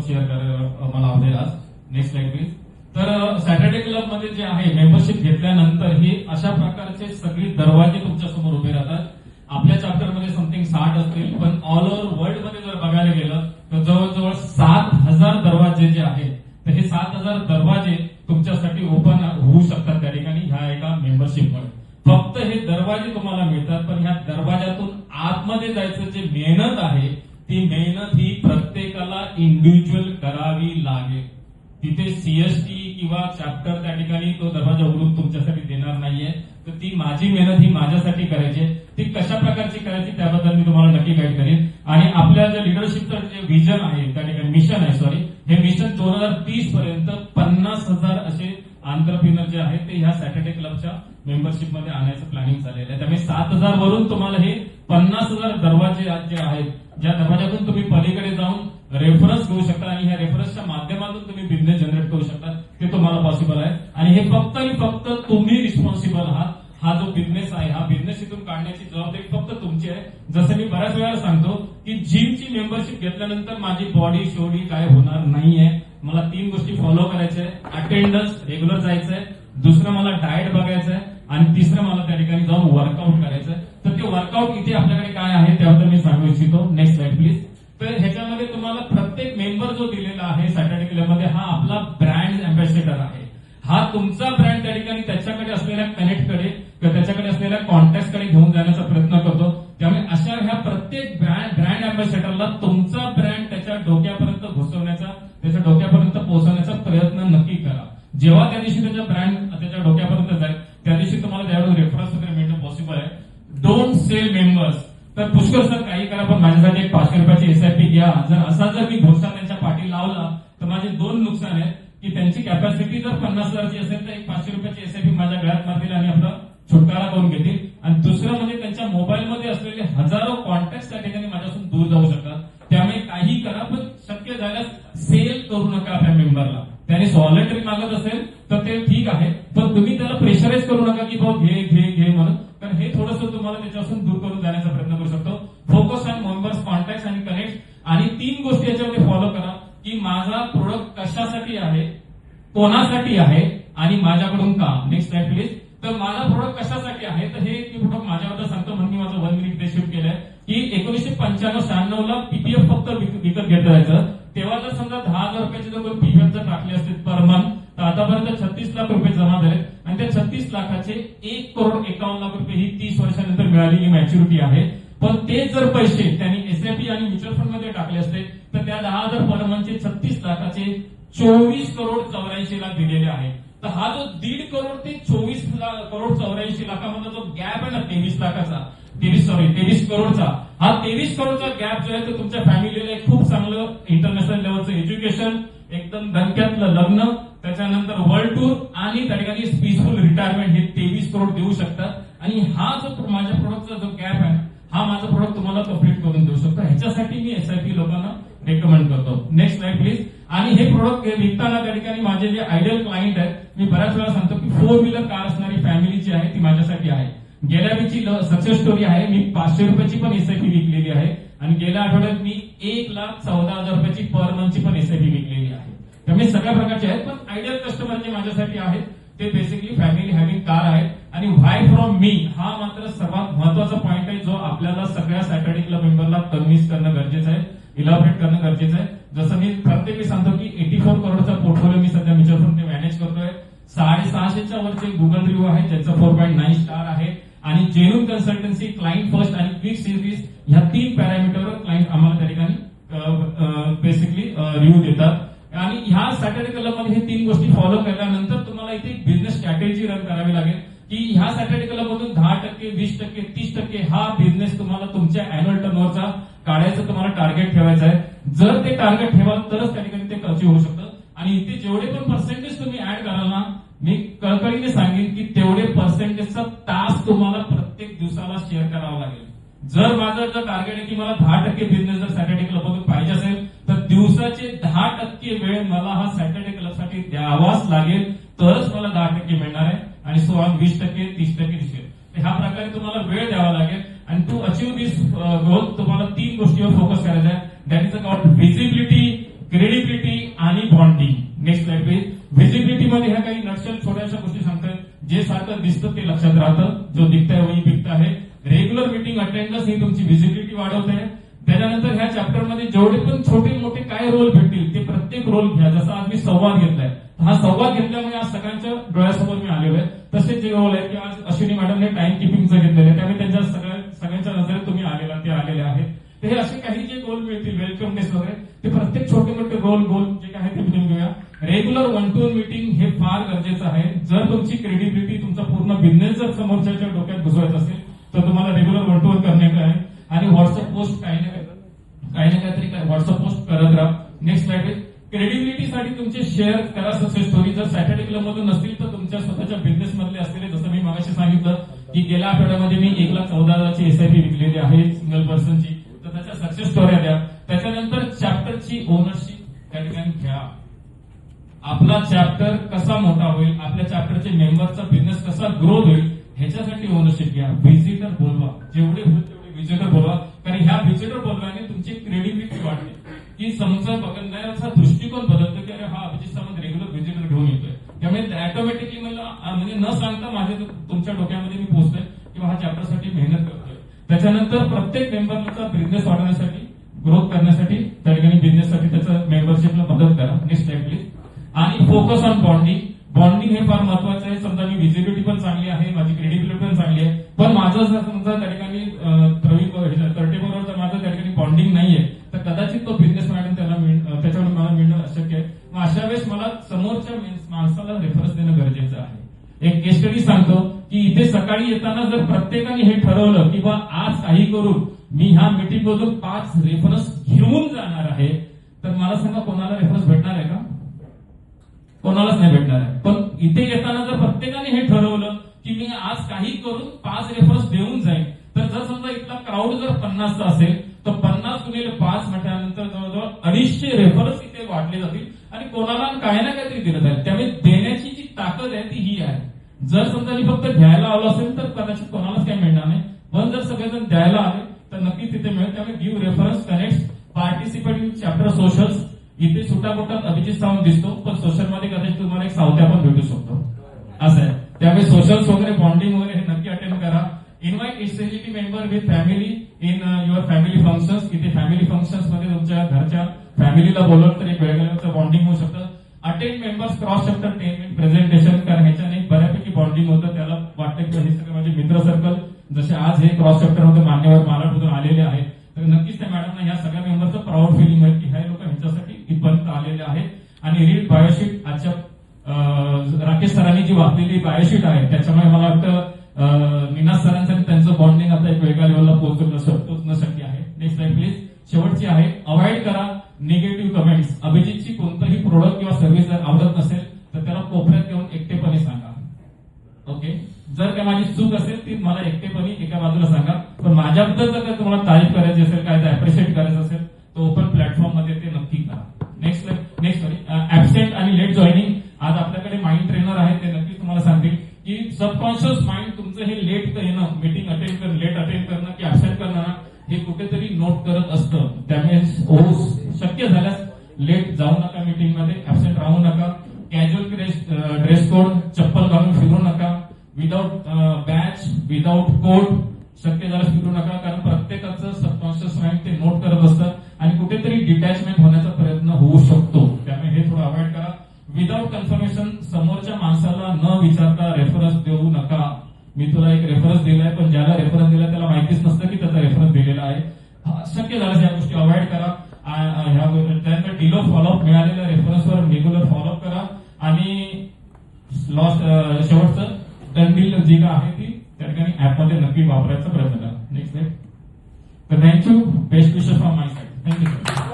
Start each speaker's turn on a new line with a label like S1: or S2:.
S1: Share करायला मला आवडेल आज. Next slide please. तर सॅटर्डे क्लब मध्ये जे आहे मेंबरशिप घेतल्यानंतर ही अशा प्रकारचे सगळे दरवाजे तुमच्या समोर उभे राहतात. आपल्या चॅप्टर मध्ये समथिंग 60 असतील, पण ऑल ओव्हर वर्ल्ड मध्ये जर बघायला गेलं तर जवळजवळ 7,000 दरवाजे जे आहेत, तर हे 7,000 दरवाजे तुमच्यासाठी ओपन होऊ शकतात त्या ठिकाणी ह्या एका मेंबरशिपमुळे. फक्त हे दरवाजे तुम्हाला मिळतात, पण ह्या दरवाजातून आतमध्ये जायचं जे मेहनत आहे ती मेहनत ही प्रत्येकाला इंडिव्हिज्युअल करावी लागेल. तिथे सीएसटी किंवा चॅप्टर त्या ठिकाणी तो दरवाजा उघडून तुमच्यासाठी देणार नाहीये. तर ती माझी मेहनत ही माझ्यासाठी करायची. ती कशा प्रकारची करायची त्याबद्दल मी तुम्हाला नक्की गाईड करेन. आणि आपल्या जे लिडरशिपचं जे विजन आहे त्या ठिकाणी मिशन आहे, हे मिशन 2030 पर्यंत 50,000 असे आंतरप्रिनर जे आहेत ते ह्या सॅटर्डे क्लबच्या मेंबरशिप मध्ये आणायचं प्लॅनिंग चाललेलं आहे. त्यामुळे 7,000 वरून तुम्हाला हे 50,000 दरवाजे जे आहेत, ज्या दरवाजातून तुम्ही पलीकडे जाऊन रेफरन्स घेऊ शकता आणि ह्या रेफरन्सच्या माध्यमातून तुम्ही बिझनेस जनरेट करू शकता, ते तुम्हाला पॉसिबल आहे. आणि हे फक्त आणि फक्त तुम्ही रिस्पॉन्सिबल आहात. हा जो बिझनेस आहे, हा बिझनेस इथून काढण्याची जबाबदारी फक्त तुमची आहे. जसं मी बऱ्याच वेळा सांगतो की जिमची मेंबरशिप घेतल्यानंतर माझी बॉडी शोडी काय होणार नाहीये. मला 3 गोष्टी फॉलो करायच्या आहे. अटेंडन्स रेग्युलर जायचंय, दुसरं मला डाएट बघायचंय, आणि तिसरं मला त्या ठिकाणी जाऊन वर्कआउट करायचंय. तर ते वर्कआउट इथे आपल्याकडे काय आहे त्याबद्दल मी सांगू इच्छितो. Next slide please. तर ह्याच्यामध्ये तुम्हाला प्रत्येक मेंबर जो दिलेला आहे सॅटर्डे क्लबमध्ये, हा आपला ब्रँड अँबॅसेडर आहे. हा तुमचा ब्रँड त्या ठिकाणी त्याच्याकडे असलेल्या कनेक्टकडे किंवा त्याच्याकडे असलेल्या कॉन्टॅक्टकडे घेऊन जाण्याचा प्रयत्न करतो. त्यामुळे अशा ह्या प्रत्येक ब्रँड अँबॅसेडरला तुमचा ब्रँड त्याच्या डोक्यापर्यंत घुसवण्याचा, त्याच्या डोक्यापर्यंत पोहोचवण्याचा प्रयत्न नक्की करा. जेव्हा त्या दिवशी त्याच्या ब्रँड त्याच्या डोक्यापर्यंत जाईल त्या दिवशी तुम्हाला त्यावेळेस रेफरन्स वगैरे मिळणं पॉसिबल आहे. Don't sell members. तर पुष्कर सर काही करा, पण माझ्यासाठी एक 500 रुपयाची एसआयपी घ्या. जर मी घोषणा त्यांच्या पाठी लावला तर माझे 2 नुकसान आहेत की त्यांची कॅपॅसिटी जर 50,000ची असेल तर एक 500 रुपयाची एसआयपी माझ्या गळ्यात मारतील आणि आपला छुटकारा करून घेतील. आणि दुसरं म्हणजे त्यांच्या मोबाईलमध्ये असलेले हजारो कॉन्टॅक्ट त्या ठिकाणी माझ्यापासून दूर जाऊ शकतात. त्यामुळे काही करा, पण शक्य झाल्यास सेल करू नका आपल्या मेंबरला. त्याने सॉलिटरी मागत असेल तर ते ठीक आहे, पण तुम्ही त्याला प्रेशराईज करू नका की भाऊ घे घे घे म्हणून, कारण हे थोडंसं तुम्हाला त्याच्यापासून दूर करून जाण्याचा प्रयत्न करू शकतो. फोकस ऑन मेंबर्स, कॉन्टॅक्ट आणि कनेक्ट. आणि 3 गोष्टी याच्यामध्ये फॉलो करा की माझा प्रोडक्ट कशासाठी आहे, कोणासाठी आहे आणि माझ्याकडून का. Next slide please. तर माझा प्रोडक्ट कशासाठी आहे, तर हे प्रोडक्ट माझ्याबद्दल सांगतो म्हणून मी माझं 1 मिनिट ते शूट केलंय की 1995-96 ला पीपीएफ फक्त विकत घेतलं जायचं. तेव्हा जर समजा 10,000 रुपयाचे जर पीपीएफ जर टाकले असते पर मंथ, तर आतापर्यंत 36 लाख रुपये जमा झाले. आणि त्या 36 लाखाचे 1,51,00,000 रुपये ही 30 वर्षानंतर मिळालेली मॅच्युरिटी आहे. पण तेच जर पैसे त्यांनी एसआयपी आणि म्युच्युअल फंड मध्ये टाकले असते तर त्या 10,000 पर मंथचे 36 लाखाचे 24,84,00,000 दिलेले आहे. तर हा जो 1.5 करोड ते 24,84,00,000 लाखामधला जो गॅप आहे ना 23 करोडचा, हा 23 करोडचा गॅप जो आहे तो तुमच्या फॅमिलीला खूप चांगलं इंटरनॅशनल लेवलचं एज्युकेशन, एकदम दणक्यातलं लग्न, त्याच्यानंतर वर्ल्ड टूर आणि त्या ठिकाणी पीसफुल रिटायरमेंट हे 23 करोड देऊ शकतात. आणि हा जो माझ्या प्रोडक्टचा जो गॅप आहे हा माझा प्रोडक्ट तुम्हाला कंप्लीट करून देऊ शकतो. ह्याच्यासाठी मी एसआयपी लोकांना रेकमेंड करतो. Next slide please. आणि हे प्रोडक्ट विकताना त्या ठिकाणी माझे जे आयडियल क्लायंट आहेत, मी बऱ्याच वेळा सांगतो की 4 व्हीलर कार असणारी फॅमिली जी आहे ती माझ्यासाठी आहे. गेल्या वेळची सक्सेस स्टोरी आहे. मी 500 रुपयाची पण एसआयपी विकलेली आहे आणि गेल्या आठवड्यात मी 1,14,000 रुपयाची पर मंथची पण एसआयपी विकलेली आहे. त्यामुळे सगळ्या प्रकारचे आहेत, पण आयडियल कस्टमर जे माझ्यासाठी आहेत ते बेसिकली फॅमिली हॅव्हिंग कार आहेत. आणि व्हाय फ्रॉम मी हा मात्र सर्वात महत्वाचा पॉईंट आहे जो आपल्याला सगळ्या सॅटर्डे क्लब मेंबरला कन्व्हिन्स करणं गरजेचं आहे, इलॅबोरेट करणं गरजेचं आहे. जसं मी प्रत्येक सांगतो की 84 करोडचा पोर्टफोलिओ मी सध्या म्युच्युअल फंड मॅनेज करतोय. 650च्या वरचे गुगल रिव्ह्यू आहे ज्याचं 4.9 स्टार आहे. आणि जेन्युइन कन्सल्टन्सी, क्लायंट फर्स्ट आणि क्विक सर्व्हिस ह्या 3 पॅरामीटरवर क्लायंट आम्हाला त्या ठिकाणी बेसिकली रिव्ह्यू देतात. आणि ह्या सॅटर्डे क्लबमध्ये हे 3 गोष्टी फॉलो केल्यानंतर तुम्हाला इथे बिझनेस स्ट्रॅटेजी रन करावी लागेल की ह्या सॅटर्डे क्लबमधून 10%, 20%, 30% हा बिझनेस तुम्हाला तुमच्या अॅन्युअल टर्नओव्हरचा काढायचं तुम्हाला टार्गेट ठेवायचं आहे. जर ते टार्गेट ठेवाल तरच त्या ठिकाणी ते अचीव्ह होऊ शकतं. आणि इथे जेवढे पण पर्सेंटेज तुम्ही ऍड कराल ना, मी कळकळीने सांगेन की तेवढे पर्सेंटेजचा तास तुम्हाला प्रत्येक दिवसाला शेअर करावा लागेल. जर माझं जर टार्गेट आहे की मला 10% बिझनेस जर सॅटर्डे क्लबमधून पाहिजे असेल तर दिवसाचे 10% वेळ मला हा सॅटर्डे क्लबसाठी द्यावाच लागेल, तरच मला 10% मिळणार आहे. आणि 20%, 30%. ह्या प्रकारे तुम्हाला वेळ द्यावा लागेल. आणि टू अचीव्ह दिस गोल तुम्हाला 3 गोष्टीवर फोकस करायचा आहे. That is about visibility, credibility जे सारखं दिसतं ते लक्षात राहतं, जो दिखता है वही बिकता है. रेग्युलर मीटिंग अटेंडन्स ही तुमची व्हिजिबिलिटी वाढवते. त्याच्यानंतर ह्या चॅप्टर मध्ये जेवढे पण छोटे मोठे काय रोल भेटतील ते प्रत्येक रोल घ्या. जसा आज मी संवाद घेतलाय, हा संवाद घेतल्यामुळे आज सगळ्यांच्या डोळ्यासमोर मी आलेलो आहे. तसेच जे रोल आहे की आज अश्विनी मॅडमने टाइम किपिंगचं घेतलेलं आहे, त्यामुळे त्यांच्या सगळ्यांच्या नजरेत तुम्ही आलेले आहेत. तर हे असे काही जे गोल मिळतील वेलकम डेस वगैरे, ते प्रत्येक छोटे मोठे गोल जे काय ते घेऊन घेऊया. रेग्युलर 1-to-1 मीटिंग हे फार गरजेचं आहे. जर तुमची क्रेडिबिलिटी, तुमचा पूर्ण बिझनेस जर समोरच्या डोक्यात घुसवायचा असेल तर तुम्हाला रेग्युलर 1-to-1 करणे आहे. आणि व्हॉट्सअप पोस्ट काही ना काहीतरी व्हॉट्सअप पोस्ट करत राहा. Next slide. क्रेडिबिलिटीसाठी तुमचे शेअर करा सक्सेस स्टोरी. जर सॅटर्डे क्लब मधून नसतील तर तुमच्या स्वतःच्या बिझनेस मधले असलेले, जसं मी मागाशी सांगितलं की गेल्या आठवड्यामध्ये मी 1,14,000ची SIP विकलेली आहे सिंगल पर्सनची, तर त्याच्या सक्सेस स्टोऱ्या द्या. त्याच्यानंतर चॅप्टरची ओनरशिप त्या ठिकाणी घ्या. आपला चॅप्टर कसा मोठा होईल, आपल्या चॅप्टरचे मेंबरचा बिझनेस कसा ग्रोथ होईल ह्याच्यासाठी ओनरशिप घ्या. व्हिजिटर बोलवा, जेवढे होईल तेवढे व्हिजिटर बोलवा, कारण ह्या व्हिजिटर बोलवाने तुमची क्रेडिबिलिटी वाढते, की समजा बघणाऱ्याचा दृष्टिकोन बदलतो की अरे हा अभिजित सावंत रेग्युलर व्हिजिटर घेऊन येतोय. त्यामुळे ऑटोमॅटिकली मला म्हणजे न सांगता माझ्या तुमच्या डोक्यामध्ये मी पोहोचतोय किंवा हा चॅप्टरसाठी मेहनत करतोय. त्याच्यानंतर प्रत्येक मेंबरचा बिझनेस वाढवण्यासाठी, ग्रोथ करण्यासाठी त्या ठिकाणी बिझनेससाठी त्याचं मेंबरशिपला मदत करा. Next slide please. आणि फोकस ऑन बॉन्डिंग. बॉन्डिंग हे फार महत्वाचं आहे. समजा मी व्हिजिबिलिटी पण चांगली आहे, माझी क्रेडिबिलिटी पण चांगली आहे, पण माझं जर समजा त्या ठिकाणी कर्टेबरोबर जर माझं त्या ठिकाणी बॉन्डिंग नाहीये तर कदाचित तो बिझनेस मॅडम त्याच्यावर मला मिळणं अशक्य आहे. मग अशा वेळेस मला समोरच्या माणसाला रेफरन्स देणं गरजेचं आहे. एक केस स्टडी सांगतो की इथे सकाळी येताना जर प्रत्येकाने हे ठरवलं की बा आज काही करून मी ह्या मीटिंग मधून 5 रेफरन्स घेऊन जाणार आहे, तर मला सांगा कोणाला रेफरन्स भेटणार आहे का? कोणालाच नाही भेटणार आहे. पण इथे येताना जर प्रत्येकाने हे ठरवलं की मी आज काही करून 5 रेफरन्स देऊन जाईल, तर जर समजा इथला क्राऊड जर 50चा असेल तर 50 गुणिले 5 म्हटल्यानंतर जवळजवळ 250 रेफरन्स इथे वाटले जातील आणि कोणाला काय ना काहीतरी दिलं जाईल. त्यामुळे देण्याची जी ताकद आहे ती ही आहे. जर समजा मी फक्त घ्यायला आलो असेल तर कदाचित कोणालाच काही मिळणार नाही, पण जर सगळेजण द्यायला आले तर नक्कीच तिथे मिळेल. त्यामुळे give reference, connect, participate in chapter socials. इथे सुटापोटात अभिजित सावंत दिसतो, पण सोशल मध्ये कदाचित तुम्हाला एक सावत्या पण भेटू शकतो, असं आहे. त्यामुळे सोशल्स वगैरे, बॉन्डिंग वगैरे हे नक्की अटेंड करा. इन्व्हाइट एक्सचेंजिटी member with family in your family functions. इथे फॅमिली फंक्शन्स मध्ये तुमच्या घरच्या फॅमिलीला बोलवलं तर एक वेगळं बॉन्डिंग होऊ शकतं. Attend members cross chapter 10 minute presentation, कारण ह्याच्याने बऱ्यापैकी बॉन्डिंग होतं. त्याला वाटतं की हे सगळे माझे मित्र सर्कल जसे आज हे क्रॉस चॅप्टर मध्ये मान्यवर मालाडमधून आलेले आहेत, तर नक्कीच त्या मॅडमना ह्या सगळ्या मेंबरचं प्राऊड फिलिंग आहे की ह्या लोक ह्यांच्यासाठी इथपर्यंत आलेले आहेत. आणि रीड बायोशीट, आजच्या राकेश सरांनी जी वाचलेली बायोशीट आहे त्याच्यामुळे मला वाटतं निनाद सरांचं आणि त्यांचं बॉन्डिंग आता एक वेगळ्या लेवलला पोहोचणं शक्य आहे. Next slide please. शेवटची आहे, अवॉइड करा निगेटिव्ह कमेंट्स. अभिजितची कोणतंही प्रोडक्ट किंवा सर्व्हिस जर आवडत नसेल तर त्याला कोपऱ्यात घेऊन एकटेपणे सांगा. ओके, जर का माझी चूक असेल ती मला एकटेपणी एका बाजूला सांगा, पण माझ्याबद्दल जर का तुम्हाला तारीफ करायची असेल, काय अप्रिशिएट करायचं असेल तर ओपन प्लॅटफॉर्म मध्ये ते नक्की करा. नेक्स्ट ऍबसेंट आणि लेट जॉईनिंग. आज आपल्याकडे माइंड ट्रेनर आहेत, ते नक्की तुम्हाला सांगतील की सबकॉन्शियस माइंड तुमचं हे लेट येणं, मीटिंग अटेंड करणं, लेट अटेंड करणं की ऍबसेंट करणं हे कुठेतरी नोट करत असतं. त्यामुळे शक्य झाल्यास लेट जाऊ नका, मीटिंग मध्ये ऍबसेंट राहू नका. कॅज्युअल ड्रेस कोड, चप्पल घालून फिरू नका. विदाउट बॅच, विदाउट कोट शक्य झाल्यास फिरू नका, कारण प्रत्येकाचं सबकॉन्शियस माइंड ते नोट करत असतं आणि कुठेतरी डिटॅचमेंट होण्याचा प्रयत्न होऊ शकतो. त्यामुळे हे थोडं अवॉइड करा. विदाउट कन्फर्मेशन, समोरच्या माणसाला न विचारता रेफरन्स देऊ नका. मी तुला एक रेफरन्स दिलाय, पण ज्याला रेफरन्स दिलाय त्याला माहितीच नसतं की त्याचा रेफरन्स दिलेला आहे. शक्य झाल्यास या गोष्टी अवॉइड करा. त्यानंतर डिलो फॉलोअप, मिळालेल्या रेफरन्सवर रेग्युलर फॉलोअप करा. आणि शेवटचं डनडील जी का आहे ती त्या ठिकाणी ऍपमध्ये नक्की वापरायचा प्रयत्न करा. नेक्स्ट. तर thank you. Best wishes from my side. Thank you.